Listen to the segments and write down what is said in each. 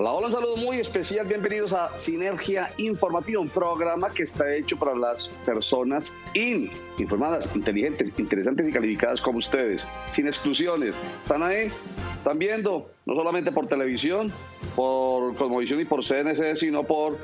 Hola, hola, un saludo muy especial. Bienvenidos a Sinergia Informativa, un programa que está hecho para las personas informadas, inteligentes, interesantes y calificadas como ustedes, sin exclusiones. ¿Están ahí? ¿Están viendo? No solamente por televisión, por Cosmovisión y por CNC, sino por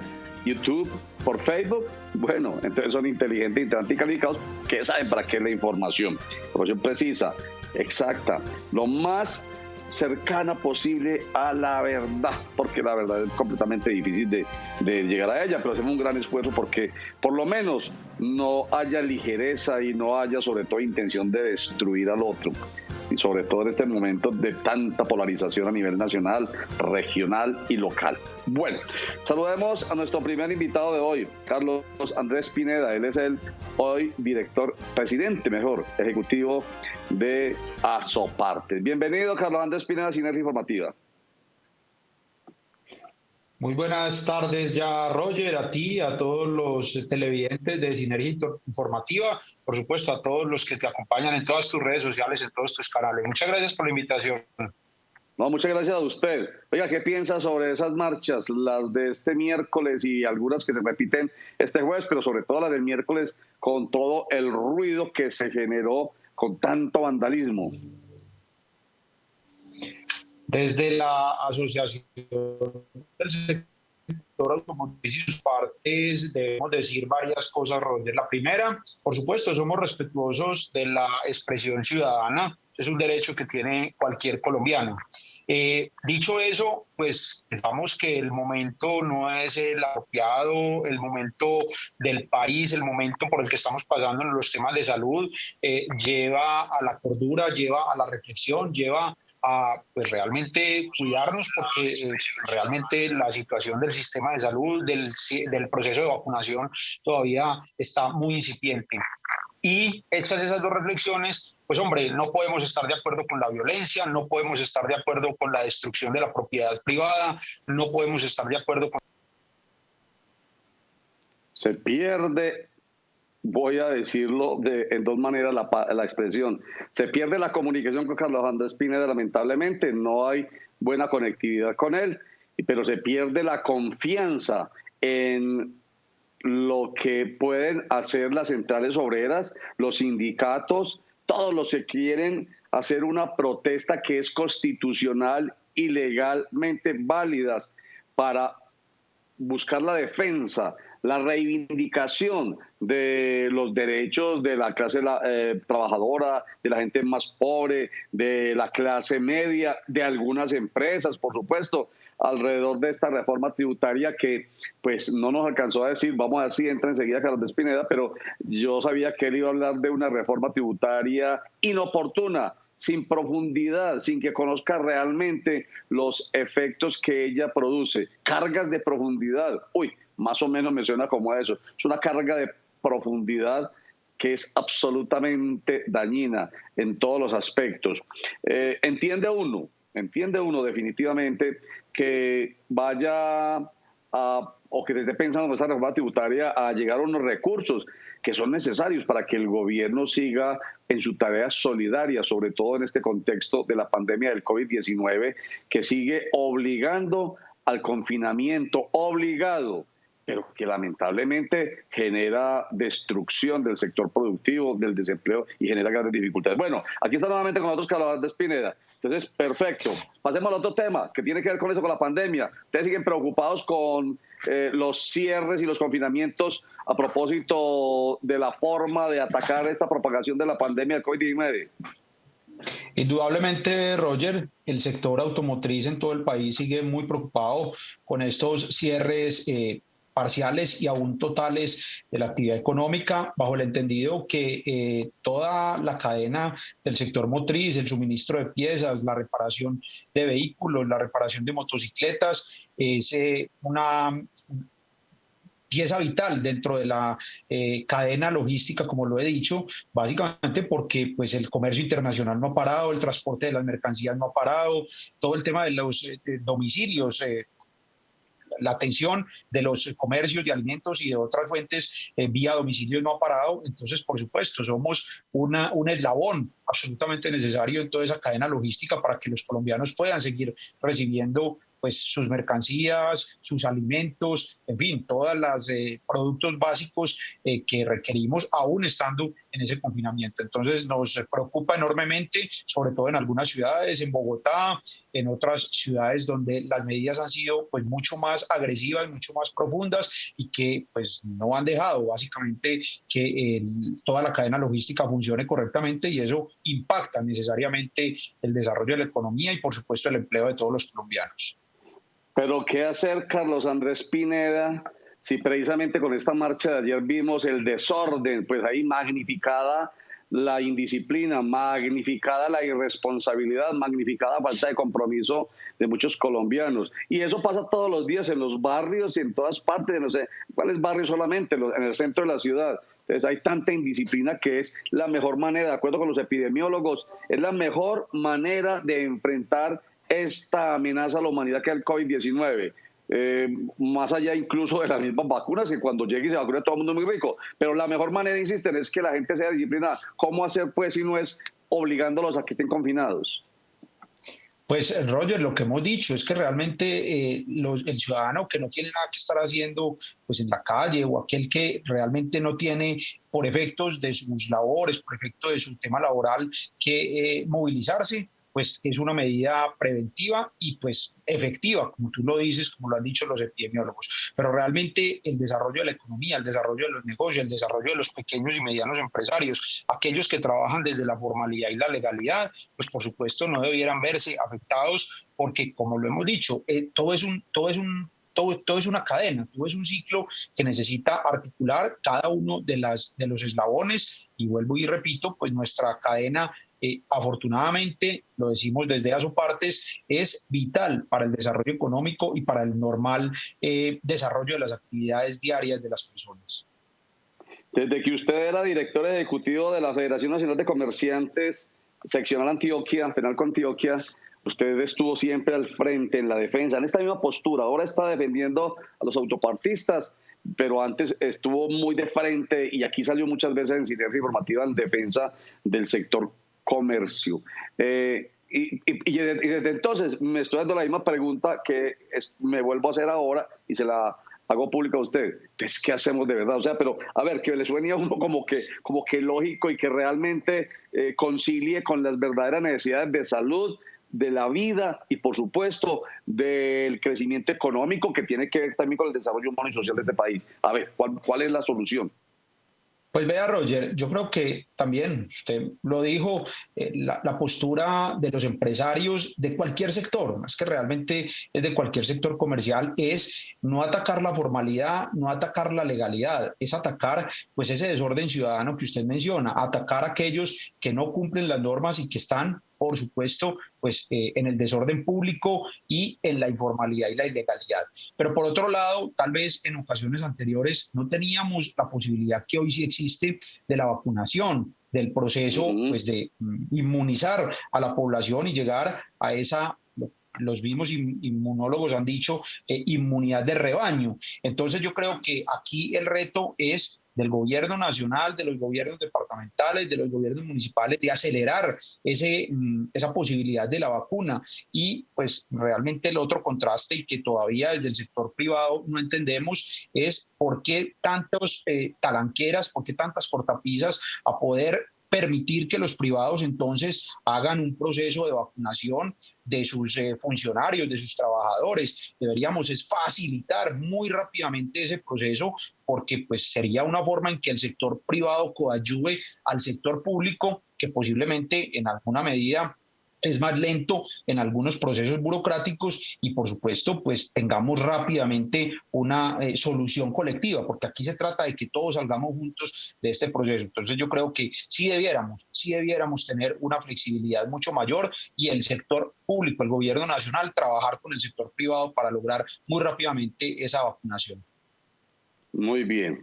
YouTube, por Facebook. Bueno, entonces son inteligentes, interesantes y calificados que saben para qué es la información. Información precisa, exacta, lo más cercana posible a la verdad, porque la verdad es completamente difícil de llegar a ella, pero hacemos un gran esfuerzo porque por lo menos no haya ligereza y no haya sobre todo intención de destruir al otro, y sobre todo en este momento de tanta polarización a nivel nacional, regional y local. Bueno, saludemos a nuestro primer invitado de hoy, Carlos Andrés Pineda. Él es el hoy presidente ejecutivo de Asopartes. Bienvenido, Carlos Andrés Pineda, Sinergia Informativa. Muy buenas tardes ya, Roger, a ti, a todos los televidentes de Sinergia Informativa, por supuesto a todos los que te acompañan en todas tus redes sociales, en todos tus canales. Muchas gracias por la invitación. No, muchas gracias a usted. Oiga, ¿qué piensa sobre esas marchas, las de este miércoles y algunas que se repiten este jueves, pero sobre todo las del miércoles, con todo el ruido que se generó con tanto vandalismo? Desde la Asociación del Sector Automotriz y sus partes debemos decir varias cosas, Roger. La primera, por supuesto, somos respetuosos de la expresión ciudadana. Es un derecho que tiene cualquier colombiano. Dicho eso, pues pensamos que el momento no es el apropiado, el momento del país, el momento por el que estamos pasando en los temas de salud, lleva a la cordura, lleva a la reflexión, lleva a pues realmente cuidarnos, porque realmente la situación del sistema de salud, del proceso de vacunación todavía está muy incipiente. Y hechas esas dos reflexiones, pues hombre, no podemos estar de acuerdo con la violencia, no podemos estar de acuerdo con la destrucción de la propiedad privada, no podemos estar de acuerdo con... Se pierde, voy a decirlo en dos maneras, la expresión. Se pierde la comunicación con Carlos Andrés Pineda, lamentablemente, no hay buena conectividad con él, pero se pierde la confianza en lo que pueden hacer las centrales obreras, los sindicatos, todos los que quieren hacer una protesta que es constitucional y legalmente válidas para buscar la defensa, la reivindicación de los derechos de la clase trabajadora, de la gente más pobre, de la clase media, de algunas empresas, por supuesto, alrededor de esta reforma tributaria que pues no nos alcanzó a decir. Vamos a ver si entra enseguida Carlos Pineda, pero yo sabía que él iba a hablar de una reforma tributaria inoportuna, sin profundidad, sin que conozca realmente los efectos que ella produce. Cargas de profundidad, más o menos me suena como a eso. Es una carga de profundidad que es absolutamente dañina en todos los aspectos. Entiende uno definitivamente que vaya o que se esté pensando en esta reforma tributaria a llegar a unos recursos que son necesarios para que el gobierno siga en su tarea solidaria, sobre todo en este contexto de la pandemia del COVID-19, que sigue obligando al confinamiento, pero que lamentablemente genera destrucción del sector productivo, del desempleo y genera grandes dificultades. Bueno, aquí está nuevamente con nosotros Carlos Andrés Pineda. Entonces, perfecto. Pasemos al otro tema que tiene que ver con eso, con la pandemia. Ustedes siguen preocupados con los cierres y los confinamientos a propósito de la forma de atacar esta propagación de la pandemia del COVID-19. Indudablemente, Roger, el sector automotriz en todo el país sigue muy preocupado con estos cierres parciales y aún totales de la actividad económica, bajo el entendido que toda la cadena del sector motriz, el suministro de piezas, la reparación de vehículos, la reparación de motocicletas, es una pieza vital dentro de la cadena logística, como lo he dicho, básicamente porque pues, el comercio internacional no ha parado, el transporte de las mercancías no ha parado, todo el tema de los domicilios, la atención de los comercios de alimentos y de otras fuentes vía domicilio no ha parado. Entonces, por supuesto, somos un eslabón absolutamente necesario en toda esa cadena logística para que los colombianos puedan seguir recibiendo pues sus mercancías, sus alimentos, en fin, todos los productos básicos que requerimos aún estando en ese confinamiento. Entonces nos preocupa enormemente, sobre todo en algunas ciudades, en Bogotá, en otras ciudades donde las medidas han sido pues mucho más agresivas, mucho más profundas y que pues no han dejado básicamente que toda la cadena logística funcione correctamente, y eso impacta necesariamente el desarrollo de la economía y por supuesto el empleo de todos los colombianos. Pero ¿qué hacer, Carlos Andrés Pineda, si precisamente con esta marcha de ayer vimos el desorden, pues ahí magnificada la indisciplina, magnificada la irresponsabilidad, magnificada falta de compromiso de muchos colombianos? Y eso pasa todos los días en los barrios y en todas partes, no sé cuáles barrios solamente, en el centro de la ciudad. Entonces hay tanta indisciplina que es la mejor manera, de acuerdo con los epidemiólogos, es la mejor manera de enfrentar esta amenaza a la humanidad que es el COVID-19. Más allá incluso de las mismas vacunas, que cuando llegue y se vacune todo el mundo es muy rico, pero la mejor manera, insisten, es que la gente sea disciplinada. ¿Cómo hacer pues si no es obligándolos a que estén confinados? Pues Roger, lo que hemos dicho es que realmente el ciudadano que no tiene nada que estar haciendo pues en la calle, o aquel que realmente no tiene por efectos de sus labores, por efectos de su tema laboral que movilizarse, pues es una medida preventiva y pues efectiva, como tú lo dices, como lo han dicho los epidemiólogos. Pero realmente el desarrollo de la economía, el desarrollo de los negocios, el desarrollo de los pequeños y medianos empresarios, aquellos que trabajan desde la formalidad y la legalidad, pues por supuesto no debieran verse afectados, porque como lo hemos dicho, todo es una cadena, todo es un ciclo que necesita articular cada uno de los eslabones, y vuelvo y repito, pues nuestra cadena, afortunadamente, lo decimos desde Asopartes, es vital para el desarrollo económico y para el normal desarrollo de las actividades diarias de las personas. Desde que usted era director ejecutivo de la Federación Nacional de Comerciantes, seccional Antioquia, penal con Antioquia, usted estuvo siempre al frente en la defensa, en esta misma postura. Ahora está defendiendo a los autopartistas, pero antes estuvo muy de frente y aquí salió muchas veces en Sinergia Informativa en defensa del sector comercio. Y desde entonces me estoy dando la misma pregunta que me vuelvo a hacer ahora y se la hago pública a usted. Entonces, ¿qué hacemos de verdad? O sea, pero a ver, que le suene a uno como que lógico y que realmente concilie con las verdaderas necesidades de salud, de la vida y, por supuesto, del crecimiento económico, que tiene que ver también con el desarrollo humano y social de este país. A ver, ¿cuál es la solución? Pues vea, Roger, yo creo que también, usted lo dijo, la postura de los empresarios de cualquier sector, más que realmente es de cualquier sector comercial, es no atacar la formalidad, no atacar la legalidad, es atacar pues ese desorden ciudadano que usted menciona, atacar a aquellos que no cumplen las normas y que están, por supuesto, pues en el desorden público y en la informalidad y la ilegalidad. Pero por otro lado, tal vez en ocasiones anteriores no teníamos la posibilidad que hoy sí existe de la vacunación, del proceso pues de inmunizar a la población y llegar a esa, los mismos inmunólogos han dicho, inmunidad de rebaño. Entonces yo creo que aquí el reto es del gobierno nacional, de los gobiernos departamentales, de los gobiernos municipales, de acelerar esa posibilidad de la vacuna. Y pues realmente el otro contraste, y que todavía desde el sector privado no entendemos, es por qué tantos talanqueras, por qué tantas cortapisas a poder permitir que los privados entonces hagan un proceso de vacunación de sus funcionarios, de sus trabajadores. Deberíamos es facilitar muy rápidamente ese proceso, porque pues sería una forma en que el sector privado coadyuve al sector público, que posiblemente en alguna medida es más lento en algunos procesos burocráticos, y por supuesto pues tengamos rápidamente una solución colectiva, porque aquí se trata de que todos salgamos juntos de este proceso. Entonces yo creo que sí debiéramos tener una flexibilidad mucho mayor, y el sector público, el gobierno nacional, trabajar con el sector privado para lograr muy rápidamente esa vacunación. Muy bien.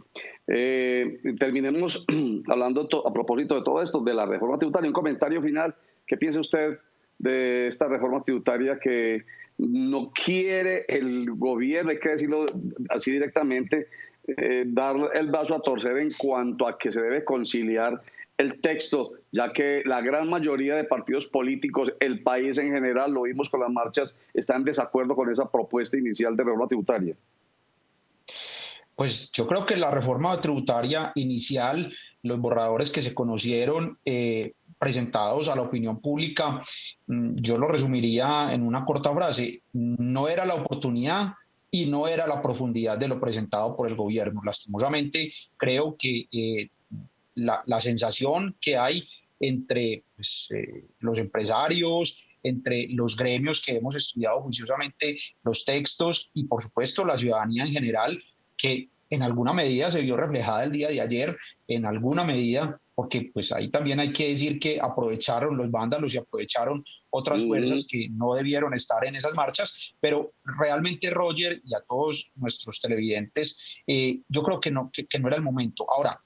Terminemos hablando a propósito de todo esto, de la reforma tributaria. Un comentario final. ¿Qué piensa usted de esta reforma tributaria que no quiere el gobierno, hay que decirlo así directamente, dar el brazo a torcer en cuanto a que se debe conciliar el texto, ya que la gran mayoría de partidos políticos, el país en general, lo vimos con las marchas, está en desacuerdo con esa propuesta inicial de reforma tributaria? Pues yo creo que la reforma tributaria inicial, los borradores que se conocieron presentados a la opinión pública, yo lo resumiría en una corta frase: no era la oportunidad y no era la profundidad de lo presentado por el gobierno. Lastimosamente, creo que la sensación que hay entre los empresarios, entre los gremios que hemos estudiado juiciosamente los textos y, por supuesto, la ciudadanía en general, que en alguna medida se vio reflejada el día de ayer, en alguna medida, porque pues ahí también hay que decir que aprovecharon los vándalos y aprovecharon otras fuerzas que no debieron estar en esas marchas, pero realmente, Roger, y a todos nuestros televidentes, yo creo que no era el momento. Ahora,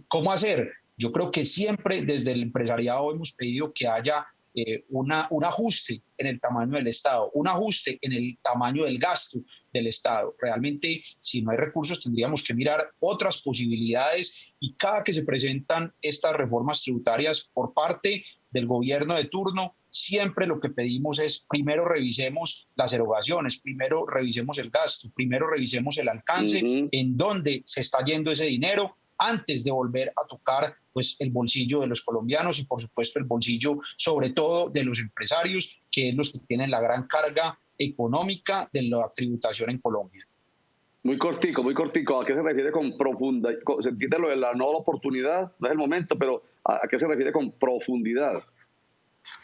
¿cómo hacer? Yo creo que siempre desde el empresariado hemos pedido que haya un ajuste en el tamaño del Estado, un ajuste en el tamaño del gasto del Estado. Realmente, si no hay recursos, tendríamos que mirar otras posibilidades, y cada que se presentan estas reformas tributarias por parte del gobierno de turno, siempre lo que pedimos es: primero revisemos las erogaciones, primero revisemos el gasto, primero revisemos el alcance, en dónde se está yendo ese dinero, antes de volver a tocar pues el bolsillo de los colombianos y, por supuesto, el bolsillo sobre todo de los empresarios, que es los que tienen la gran carga económica de la tributación en Colombia. Muy cortico, muy cortico. ¿A qué se refiere con profunda? ¿Se entiende lo de la nueva oportunidad? No es el momento, pero ¿a qué se refiere con profundidad?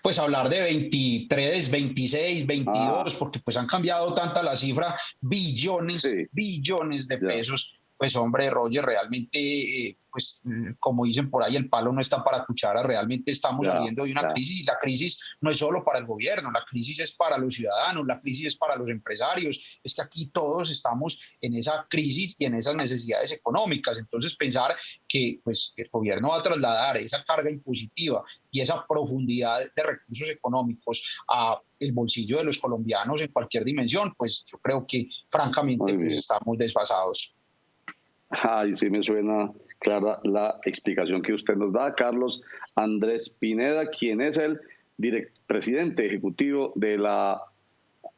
Pues hablar de 23, 26, 22, porque pues han cambiado tanta la cifra, billones de pesos. Pues hombre, Roger, realmente, pues como dicen por ahí, el palo no está para cuchara. Realmente estamos saliendo de una crisis, y la crisis no es solo para el gobierno, la crisis es para los ciudadanos, la crisis es para los empresarios. Es que aquí todos estamos en esa crisis y en esas necesidades económicas. Entonces, pensar que pues el gobierno va a trasladar esa carga impositiva y esa profundidad de recursos económicos a el bolsillo de los colombianos en cualquier dimensión, pues yo creo que francamente pues estamos desfasados. Ay, sí me suena clara la explicación que usted nos da, Carlos Andrés Pineda, quien es el presidente ejecutivo de la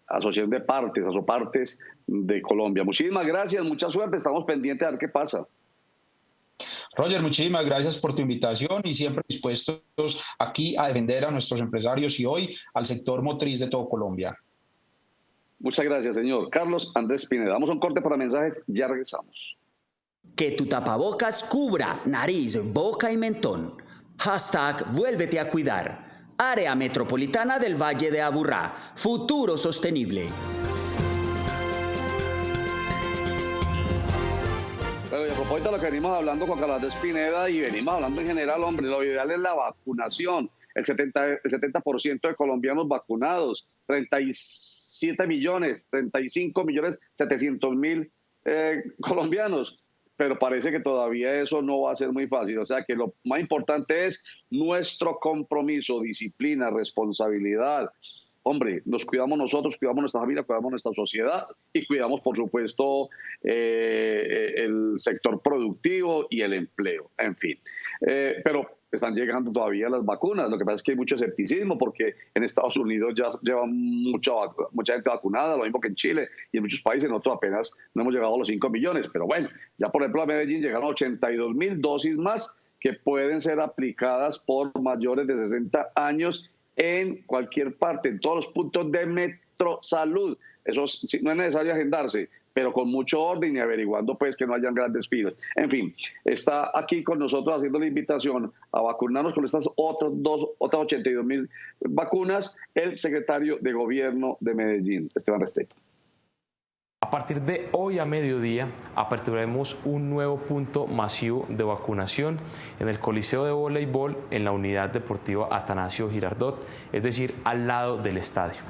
Asociación de Partes, Asopartes de Colombia. Muchísimas gracias, mucha suerte, estamos pendientes a ver qué pasa. Roger, muchísimas gracias por tu invitación, y siempre dispuestos aquí a defender a nuestros empresarios y hoy al sector motriz de todo Colombia. Muchas gracias, señor Carlos Andrés Pineda. Damos un corte para mensajes, ya regresamos. Que tu tapabocas cubra nariz, boca y mentón. Hashtag vuélvete a cuidar. Área Metropolitana del Valle de Aburrá. Futuro sostenible. Pero a propósito de lo que venimos hablando con Carlos Andrés Pineda, y venimos hablando en general, hombre, lo ideal es la vacunación. El 70% de colombianos vacunados, 37 millones, 35 millones 700.000 colombianos. Pero parece que todavía eso no va a ser muy fácil. O sea que lo más importante es nuestro compromiso, disciplina, responsabilidad. Hombre, nos cuidamos nosotros, cuidamos nuestra familia, cuidamos nuestra sociedad y cuidamos, por supuesto, el sector productivo y el empleo, en fin. Pero están llegando todavía las vacunas. Lo que pasa es que hay mucho escepticismo porque en Estados Unidos ya llevan mucha gente vacunada, lo mismo que en Chile y en muchos países. Nosotros apenas no hemos llegado a los 5 millones. Pero bueno, ya por ejemplo a Medellín llegaron 82.000 dosis más que pueden ser aplicadas por mayores de 60 años en cualquier parte, en todos los puntos de Metrosalud. Eso no es necesario agendarse, pero con mucho orden y averiguando pues que no hayan grandes filas. En fin, está aquí con nosotros haciendo la invitación a vacunarnos con estas otras 82.000 vacunas, el secretario de Gobierno de Medellín, Esteban Restrepo. A partir de hoy a mediodía aperturaremos un nuevo punto masivo de vacunación en el Coliseo de Voleibol en la Unidad Deportiva Atanasio Girardot, es decir, al lado del estadio,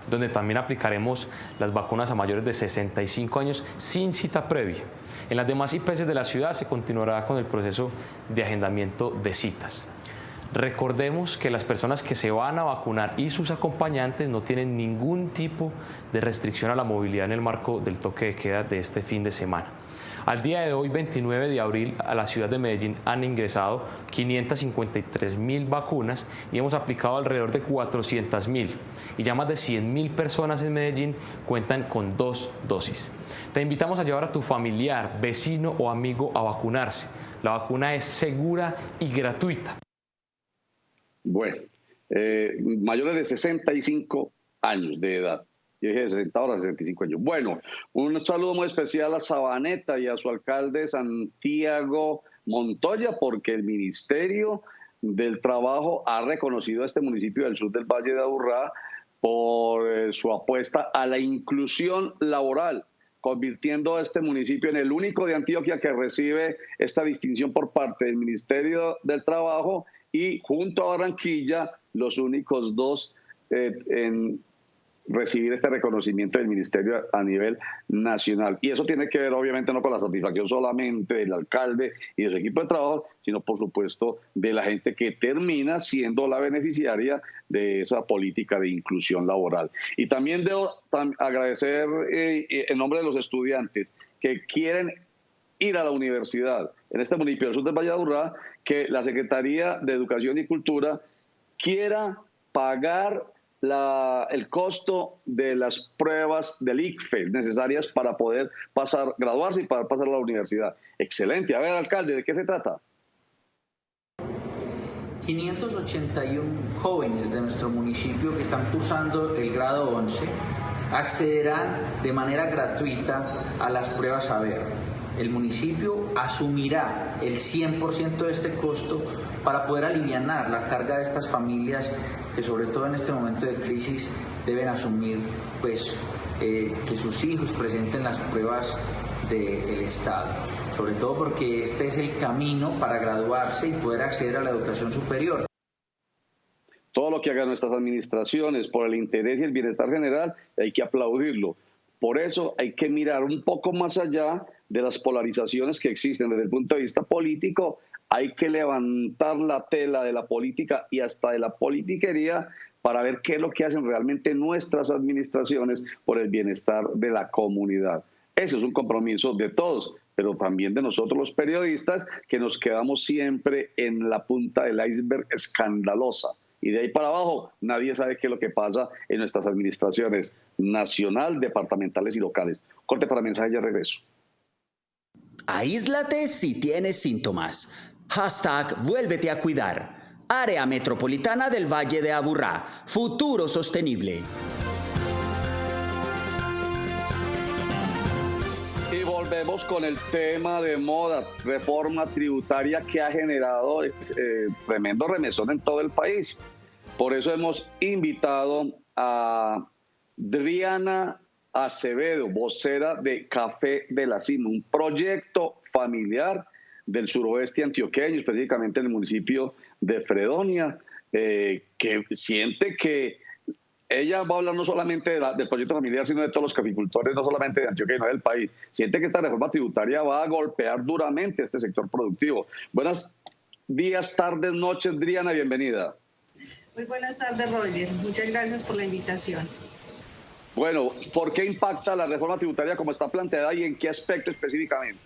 donde también aplicaremos las vacunas a mayores de 65 años sin cita previa. En las demás IPS de la ciudad se continuará con el proceso de agendamiento de citas. Recordemos que las personas que se van a vacunar y sus acompañantes no tienen ningún tipo de restricción a la movilidad en el marco del toque de queda de este fin de semana. Al día de hoy, 29 de abril, a la ciudad de Medellín han ingresado 553.000 vacunas y hemos aplicado alrededor de 400.000. Y ya más de 100.000 personas en Medellín cuentan con 2 dosis. Te invitamos a llevar a tu familiar, vecino o amigo a vacunarse. La vacuna es segura y gratuita. Bueno, mayores de 65 años de edad. Yo dije de 60 ahora 65 años. Bueno, un saludo muy especial a Sabaneta y a su alcalde Santiago Montoya, porque el Ministerio del Trabajo ha reconocido a este municipio del sur del Valle de Aburrá por su apuesta a la inclusión laboral, convirtiendo a este municipio en el único de Antioquia que recibe esta distinción por parte del Ministerio del Trabajo y junto a Barranquilla los únicos dos en recibir este reconocimiento del Ministerio a nivel nacional. Y eso tiene que ver obviamente no con la satisfacción solamente del alcalde y de su equipo de trabajo, sino por supuesto de la gente que termina siendo la beneficiaria de esa política de inclusión laboral. Y también debo agradecer en nombre de los estudiantes que quieren ir a la universidad en este municipio del sur del Valle de Aburrá, que la Secretaría de Educación y Cultura quiera pagar el costo de las pruebas del ICFES necesarias para poder graduarse y para pasar a la universidad. Excelente. A ver, alcalde, ¿de qué se trata? 581 jóvenes de nuestro municipio que están cursando el grado 11 accederán de manera gratuita a las pruebas Saber. El municipio asumirá el 100% de este costo para poder alivianar la carga de estas familias que sobre todo en este momento de crisis deben asumir que sus hijos presenten las pruebas del Estado, sobre todo porque este es el camino para graduarse y poder acceder a la educación superior. Todo lo que hagan nuestras administraciones por el interés y el bienestar general hay que aplaudirlo. Por eso hay que mirar un poco más allá de las polarizaciones que existen desde el punto de vista político. Hay que levantar la tela de la política y hasta de la politiquería para ver qué es lo que hacen realmente nuestras administraciones por el bienestar de la comunidad. Ese es un compromiso de todos, pero también de nosotros los periodistas, que nos quedamos siempre en la punta del iceberg escandalosa. Y de ahí para abajo nadie sabe qué es lo que pasa en nuestras administraciones nacional, departamentales y locales. Corte para mensaje, ya regreso. Aíslate si tienes síntomas. #vuélvete a cuidar. Área Metropolitana del Valle de Aburrá. Futuro sostenible. Y volvemos con el tema de moda, reforma tributaria que ha generado tremendo remesón en todo el país. Por eso hemos invitado a Driana Acevedo, vocera de Café de la Cima, un proyecto familiar del suroeste antioqueño, específicamente en el municipio de Fredonia, que siente que ella va a hablar no solamente del proyecto familiar, sino de todos los caficultores, no solamente de Antioquia, sino del país. Siente que esta reforma tributaria va a golpear duramente este sector productivo. Buenos días, tardes, noches, Driana, bienvenida. Muy buenas tardes, Roger. Muchas gracias por la invitación. Bueno, ¿por qué impacta la reforma tributaria como está planteada y en qué aspecto específicamente?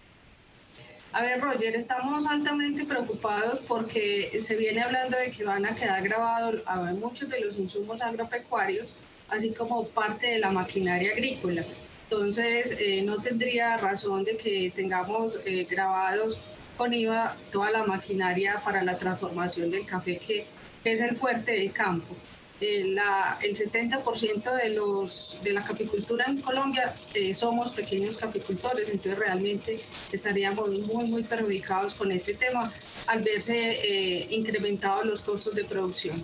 A ver, Roger, estamos altamente preocupados porque se viene hablando de que van a quedar grabados muchos de los insumos agropecuarios, así como parte de la maquinaria agrícola. Entonces, no tendría razón de que tengamos grabados con IVA toda la maquinaria para la transformación del café, que es el fuerte del campo. El 70% de la caficultura en Colombia somos pequeños caficultores, entonces realmente estaríamos muy perjudicados con este tema al verse incrementados los costos de producción.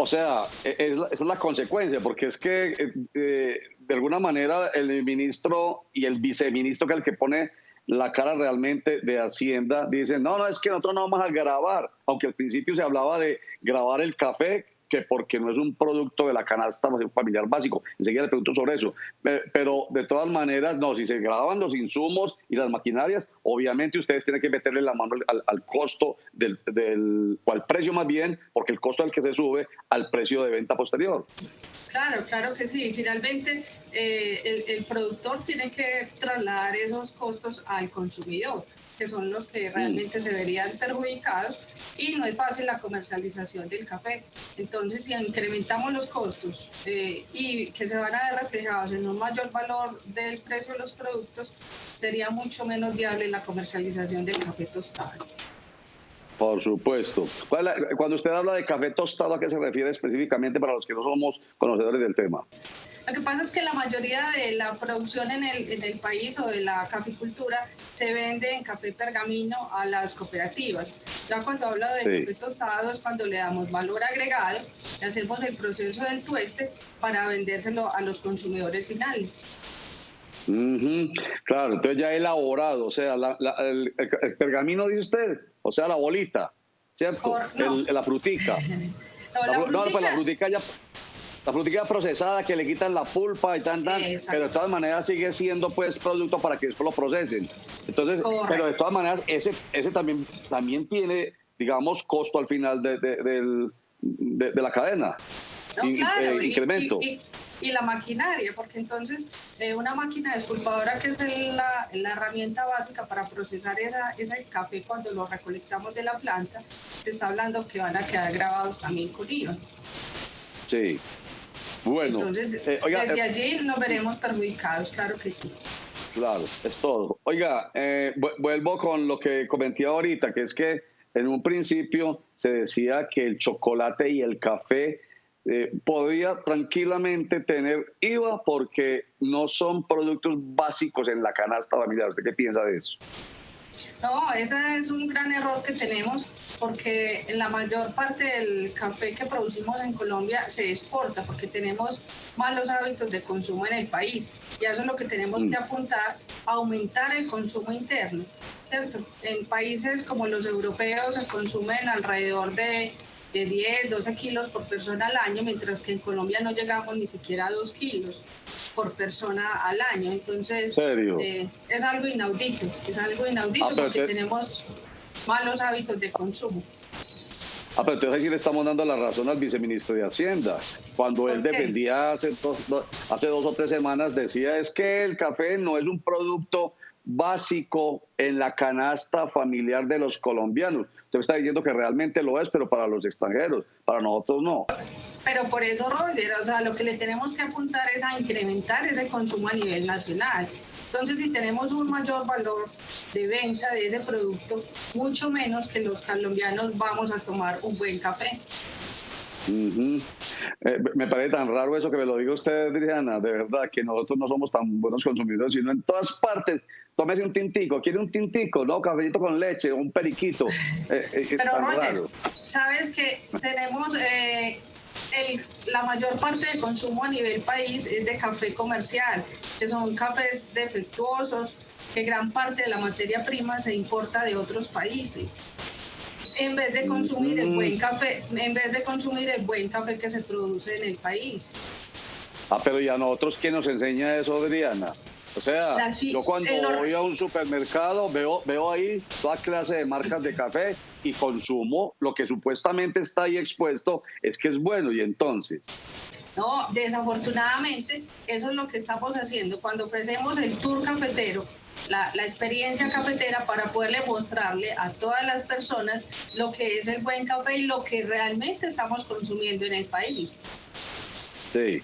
Esa es la consecuencia, porque es que de alguna manera el ministro y el viceministro, que es el que pone la cara realmente de Hacienda, dicen, no, es que nosotros no vamos a grabar, aunque al principio se hablaba de grabar el café, que porque no es un producto de la canasta familiar básico. Enseguida le pregunto sobre eso. Pero de todas maneras, no, si se graban los insumos y las maquinarias, obviamente ustedes tienen que meterle la mano al costo o al precio más bien, porque el costo al que se sube al precio de venta posterior. Claro, claro que sí. Finalmente, el productor tiene que trasladar esos costos al consumidor, que son los que realmente se verían perjudicados, y no es fácil la comercialización del café. Entonces, si incrementamos los costos y que se van a ver reflejados en un mayor valor del precio de los productos, sería mucho menos viable la comercialización del café tostado. Por supuesto. Cuando usted habla de café tostado, ¿a qué se refiere específicamente para los que no somos conocedores del tema? Lo que pasa es que la mayoría de la producción en el país o de la caficultura se vende en café pergamino a las cooperativas. Ya cuando hablo de café tostado es cuando le damos valor agregado y hacemos el proceso del tueste para vendérselo a los consumidores finales. Claro, entonces ya elaborado, o sea, el pergamino, dice usted, o sea, la bolita, ¿cierto? La frutica. La frutica ya procesada, que le quitan la pulpa y tan, pero de todas maneras sigue siendo pues producto para que después lo procesen. Entonces, pero de todas maneras ese también tiene, digamos, costo al final de la cadena. Claro, incremento. Y la maquinaria, porque entonces una máquina despulpadora, que es la herramienta básica para procesar ese café cuando lo recolectamos de la planta, se está hablando que van a quedar grabados también con IVA. Sí. Bueno. Entonces, desde allí nos veremos perjudicados, claro que sí. Claro, es todo. Oiga, vuelvo con lo que comenté ahorita, que es que en un principio se decía que el chocolate y el café podría tranquilamente tener IVA porque no son productos básicos en la canasta familiar. ¿Usted qué piensa de eso? No, ese es un gran error que tenemos, porque la mayor parte del café que producimos en Colombia se exporta porque tenemos malos hábitos de consumo en el país, y eso es lo que tenemos que apuntar, aumentar el consumo interno, ¿cierto? En países como los europeos se consumen alrededor de 10, 12 kilos por persona al año, mientras que en Colombia no llegamos ni siquiera a 2 kilos por persona al año. Entonces, es algo inaudito, porque tenemos malos hábitos de consumo. Pero entonces sí le estamos dando la razón al viceministro de Hacienda. Cuando él defendía hace 2 o 3 semanas, decía es que el café no es un producto básico en la canasta familiar de los colombianos. Usted está diciendo que realmente lo es, pero para los extranjeros, para nosotros no. Pero por eso, Roger, o sea, lo que le tenemos que apuntar es a incrementar ese consumo a nivel nacional. Entonces, si tenemos un mayor valor de venta de ese producto, mucho menos que los colombianos vamos a tomar un buen café. Me parece tan raro eso que me lo diga usted, Diana, de verdad, que nosotros no somos tan buenos consumidores, sino en todas partes. Tómese un tintico, ¿quiere un tintico? No, cafecito con leche, un periquito. Pero Roger, sabes que tenemos la mayor parte del consumo a nivel país es de café comercial, que son cafés defectuosos, que gran parte de la materia prima se importa de otros países. En vez de consumir el buen café, que se produce en el país. Pero ¿y a nosotros quién nos enseña eso, Adriana? O sea, yo cuando voy a un supermercado veo ahí toda clase de marcas de café y consumo lo que supuestamente está ahí expuesto, es que es bueno, y entonces... No, desafortunadamente, eso es lo que estamos haciendo cuando ofrecemos el tour cafetero, la experiencia cafetera, para poderle mostrarle a todas las personas lo que es el buen café y lo que realmente estamos consumiendo en el país. Sí.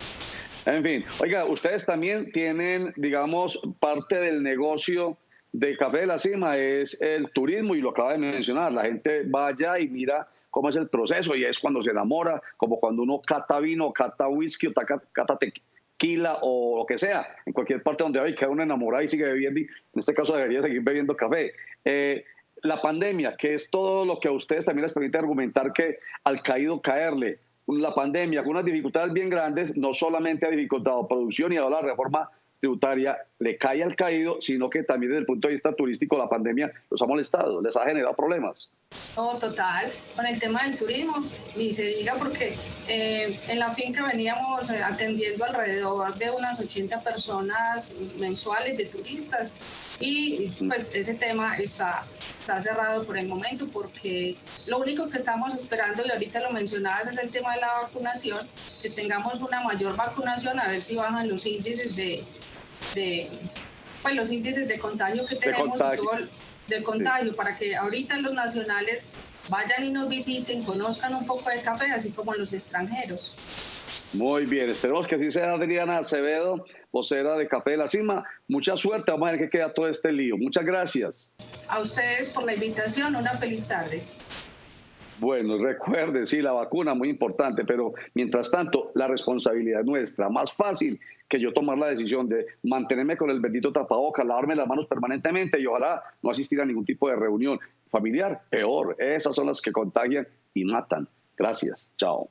En fin, oiga, ustedes también tienen, digamos, parte del negocio de Café de la Cima es el turismo, y lo acaba de mencionar. La gente va allá y mira cómo es el proceso, y es cuando se enamora, como cuando uno cata vino, cata whisky, o cata tequila o lo que sea. En cualquier parte donde hay, queda uno enamorado y sigue bebiendo, y en este caso debería seguir bebiendo café. La pandemia, que es todo lo que a ustedes también les permite argumentar que al caído caerle. La pandemia, con unas dificultades bien grandes, no solamente ha dificultado producción y ha dado la reforma tributaria le cae al caído, sino que también desde el punto de vista turístico la pandemia los ha molestado, les ha generado problemas. No, total. Con el tema del turismo, ni se diga porque en la finca veníamos atendiendo alrededor de unas 80 personas mensuales de turistas y pues ese tema está cerrado por el momento porque lo único que estamos esperando, y ahorita lo mencionabas, es el tema de la vacunación, que tengamos una mayor vacunación, a ver si bajan los índices pues los índices de contagio que tenemos de contagio, para que ahorita los nacionales vayan y nos visiten, conozcan un poco de café, así como los extranjeros. Muy bien, esperemos que así sea. Adriana Acevedo, vocera de Café de la Cima. Mucha suerte, vamos a ver qué queda todo este lío. Muchas gracias. A ustedes por la invitación, una feliz tarde. Bueno, recuerden, sí, la vacuna, muy importante, pero mientras tanto, la responsabilidad es nuestra. Más fácil que yo tomar la decisión de mantenerme con el bendito tapabocas, lavarme las manos permanentemente y ojalá no asistir a ningún tipo de reunión familiar, peor. Esas son las que contagian y matan. Gracias. Chao.